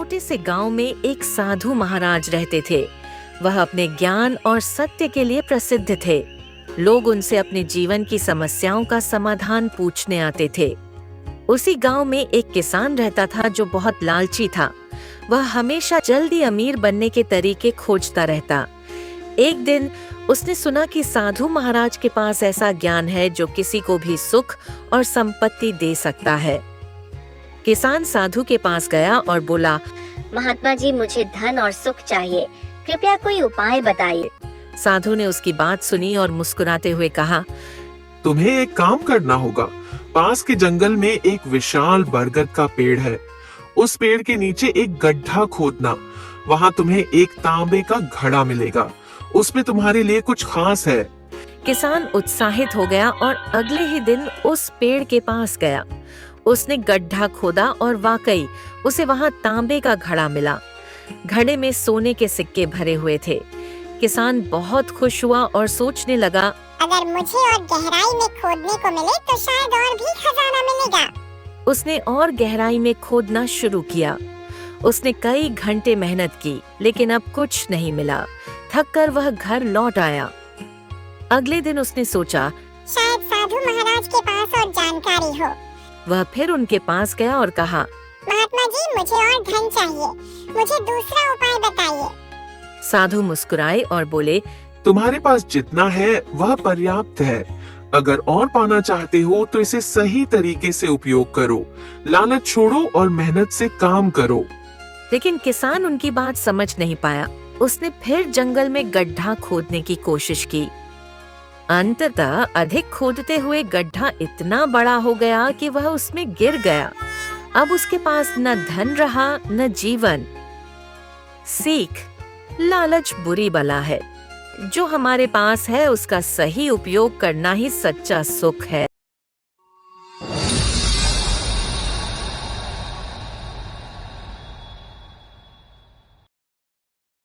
छोटे से गांव में एक साधु महाराज रहते थे। वह अपने ज्ञान और सत्य के लिए प्रसिद्ध थे। लोग उनसे अपने जीवन की समस्याओं का समाधान पूछने आते थे। उसी गांव में एक किसान रहता था जो बहुत लालची था। वह हमेशा जल्दी अमीर बनने के तरीके खोजता रहता। एक दिन उसने सुना कि साधु महाराज के पास ऐसा ज्ञान है जो किसी को भी सुख और संपत्ति दे सकता है। किसान साधु के पास गया और बोला, महात्मा जी, मुझे धन और सुख चाहिए, कृपया कोई उपाय बताइए। साधु ने उसकी बात सुनी और मुस्कुराते हुए कहा, तुम्हें एक काम करना होगा। पास के जंगल में एक विशाल बरगद का पेड़ है। उस पेड़ के नीचे एक गड्ढा खोदना। वहाँ तुम्हें एक तांबे का घड़ा मिलेगा। उसमें तुम्हारे लिए कुछ खास है। किसान उत्साहित हो गया और अगले ही दिन उस पेड़ के पास गया। उसने गड्ढा खोदा और वाकई उसे वहाँ तांबे का घड़ा मिला। घड़े में सोने के सिक्के भरे हुए थे। किसान बहुत खुश हुआ और सोचने लगा, अगर मुझे और गहराई में खोदने को मिले तो शायद और भी खजाना मिलेगा। उसने और गहराई में खोदना शुरू किया। उसने कई घंटे मेहनत की, लेकिन अब कुछ नहीं मिला। थककर वह घर लौट आया। अगले दिन उसने सोचा, शायद साधु महाराज के पास और जानकारी हो। वह फिर उनके पास गया और कहा, महात्मा जी, मुझे और धन चाहिए, मुझे दूसरा उपाय बताइए। साधु मुस्कुराए और बोले, तुम्हारे पास जितना है वह पर्याप्त है। अगर और पाना चाहते हो तो इसे सही तरीके से उपयोग करो। लालच छोड़ो और मेहनत से काम करो। लेकिन किसान उनकी बात समझ नहीं पाया। उसने फिर जंगल में गड्ढा खोदने की कोशिश की। अंततः अधिक खोदते हुए गड्ढा इतना बड़ा हो गया कि वह उसमें गिर गया। अब उसके पास न धन रहा न जीवन। सीख, लालच बुरी बला है। जो हमारे पास है उसका सही उपयोग करना ही सच्चा सुख है।